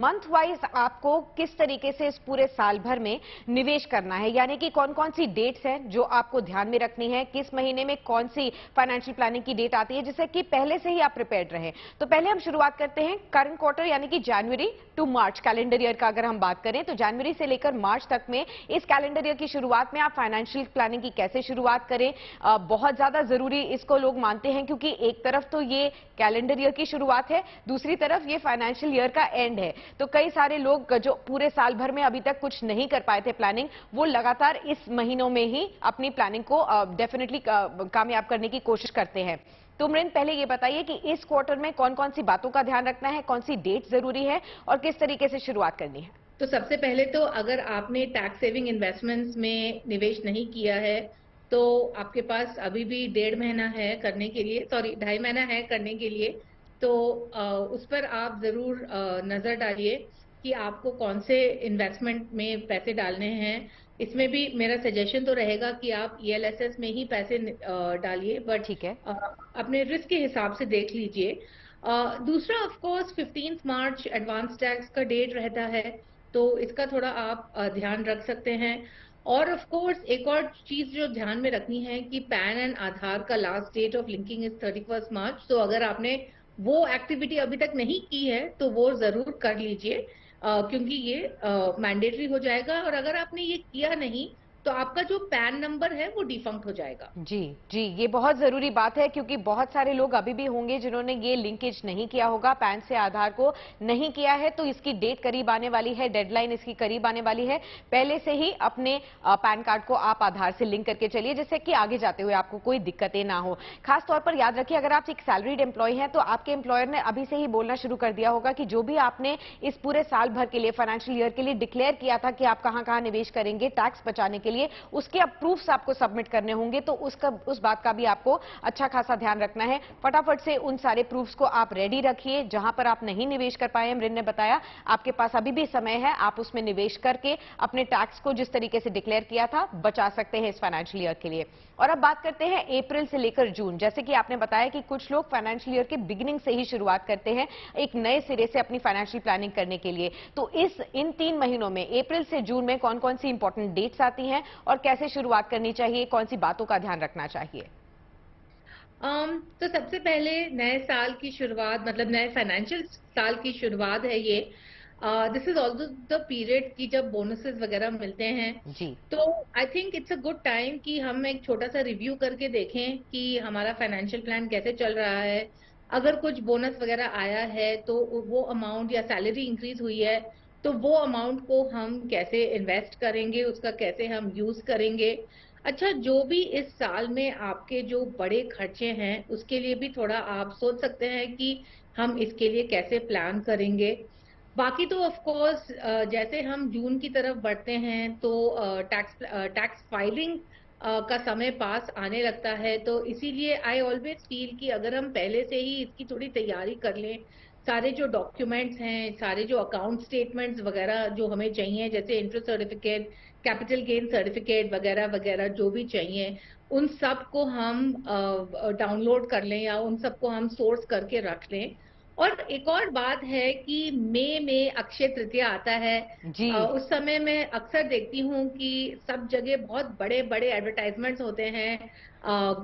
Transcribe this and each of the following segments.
Month wise आपको किस तरीके से इस पूरे साल भर में निवेश करना है, यानी कि कौन कौन सी डेट्स हैं जो आपको ध्यान में रखनी है, किस महीने में कौन सी फाइनेंशियल प्लानिंग की डेट आती है, जिससे कि पहले से ही आप प्रिपेयर्ड रहें। तो पहले हम शुरुआत करते हैं करंट क्वार्टर यानी कि जनवरी टू मार्च कैलेंडर ईयर का। अगर हम बात करें तो जनवरी से लेकर मार्च तक में इस कैलेंडर ईयर की शुरुआत में आप फाइनेंशियल प्लानिंग की कैसे शुरुआत करें, बहुत ज्यादा जरूरी इसको लोग मानते हैं, क्योंकि एक तरफ तो ये कैलेंडर ईयर की शुरुआत है, दूसरी तरफ ये फाइनेंशियल ईयर का एंड है। तो कई सारे लोग जो पूरे साल भर में अभी तक कुछ नहीं कर पाए थे प्लानिंग, वो लगातार इस महीनों में ही अपनी प्लानिंग को डेफिनेटली कामयाब करने की कोशिश करते हैं। तो मृन, पहले ये बताइए कि इस क्वार्टर में कौन कौन सी बातों का ध्यान रखना है, कौन सी डेट जरूरी है और किस तरीके से शुरुआत करनी है। तो सबसे पहले तो अगर आपने टैक्स सेविंग इन्वेस्टमेंट्स में निवेश नहीं किया है तो आपके पास अभी भी 1.5 महीना है करने के लिए, सॉरी 2.5 महीना है करने के लिए। तो उस पर आप जरूर नजर डालिए कि आपको कौन से इन्वेस्टमेंट में पैसे डालने हैं। इसमें भी मेरा सजेशन तो रहेगा कि आप ELSS में ही पैसे डालिए, बट ठीक है। अपने रिस्क के हिसाब से देख लीजिए। दूसरा of course 15 March advance tax का डेट रहता है, तो इसका थोड़ा आप ध्यान रख सकते हैं। और ऑफ कोर्स एक और चीज जो ध्यान में रखनी है कि पैन एंड आधार का last date of linking is 31 March. तो अगर आपने वो एक्टिविटी अभी तक नहीं की है तो वो जरूर कर लीजिए, क्योंकि ये मैंडेटरी हो जाएगा। और अगर आपने ये किया नहीं तो आपका जो पैन नंबर है वो डिफंक्ट हो जाएगा। जी जी, ये बहुत जरूरी बात है, क्योंकि बहुत सारे लोग अभी भी होंगे जिन्होंने ये लिंकेज नहीं किया होगा, पैन से आधार को नहीं किया है। तो इसकी डेट करीब आने वाली है, डेडलाइन इसकी करीब आने वाली है। पहले से ही अपने पैन कार्ड को आप आधार से लिंक करके चलिए, जिससे कि आगे जाते हुए आपको कोई दिक्कतें ना हो। खास तौर पर याद रखिए, अगर आप एक सैलरीड एम्प्लॉय हैं तो आपके एम्प्लॉयर ने अभी से ही बोलना शुरू कर दिया होगा कि जो भी आपने इस पूरे साल भर के लिए, फाइनेंशियल ईयर के लिए डिक्लेयर किया था कि आप कहां कहां निवेश करेंगे टैक्स बचाने के लिए, उसके प्रूफ्स आपको सबमिट करने होंगे। तो उस बात का भी आपको अच्छा खासा ध्यान रखना है। फटाफट से उन सारे प्रूफ्स को आप रेडी रखिए। जहां पर आप नहीं निवेश कर पाए, मृन ने बताया, आपके पास अभी भी समय है, आप उसमें निवेश करके अपने टैक्स को जिस तरीके से डिक्लेयर किया था बचा सकते हैं इस फाइनेंशियल ईयर के लिए। और अब बात करते हैं अप्रैल से लेकर जून। जैसे कि आपने बताया कि कुछ लोग फाइनेंशियल ईयर के बिगिनिंग से ही शुरुआत करते हैं एक नए सिरे से अपनी फाइनेंशियल प्लानिंग करने के लिए। तो इन 3 महीनों में अप्रैल से जून में कौन कौन सी इंपॉर्टेंट डेट्स आती हैं और कैसे शुरुआत करनी चाहिए, कौन सी बातों का ध्यान रखना चाहिए? तो सबसे पहले नए साल की शुरुआत, मतलब नए फाइनेंशियल साल की शुरुआत है ये। This is also the period की जब बोनसेस वगैरह मिलते हैं। जी। तो I think it's a good time कि हम एक छोटा सा रिव्यू करके देखें कि हमारा फाइनेंशियल प्लान कैसे चल रहा है। अगर कुछ बोनस वगैरह आया है तो वो अमाउंट, या सैलरी इंक्रीज हुई है तो वो अमाउंट को हम कैसे इन्वेस्ट करेंगे, उसका कैसे हम यूज करेंगे। अच्छा, जो भी इस साल में आपके जो बड़े खर्चे हैं उसके लिए भी थोड़ा आप सोच सकते हैं कि हम इसके लिए कैसे प्लान करेंगे। बाकी तो ऑफ कोर्स जैसे हम जून की तरफ बढ़ते हैं तो टैक्स फाइलिंग का समय पास आने लगता है। तो इसीलिए आई ऑलवेज फील कि अगर हम पहले से ही इसकी थोड़ी तैयारी कर लें, सारे जो डॉक्यूमेंट्स हैं, सारे जो अकाउंट स्टेटमेंट्स वगैरह जो हमें चाहिए, जैसे interest certificate, capital gain certificate वगैरह वगैरह जो भी चाहिए, उन सब को हम डाउनलोड कर लें या उन सबको हम सोर्स करके रख लें। और एक और बात है कि मई में अक्षय तृतीया आता है। जी। उस समय मैं अक्सर देखती हूँ कि सब जगह बहुत बड़े बड़े एडवर्टाइजमेंट्स होते हैं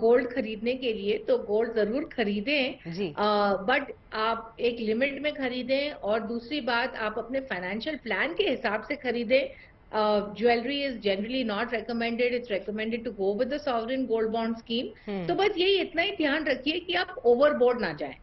गोल्ड खरीदने के लिए। तो गोल्ड जरूर खरीदें, जी। बट आप एक लिमिट में खरीदें। और दूसरी बात, आप अपने फाइनेंशियल प्लान के हिसाब से खरीदें। Jewellery is generally not recommended, it's recommended to go with the sovereign gold bond scheme. तो बस यही इतना ही ध्यान रखिए कि आप ओवरबोर्ड ना जाएं।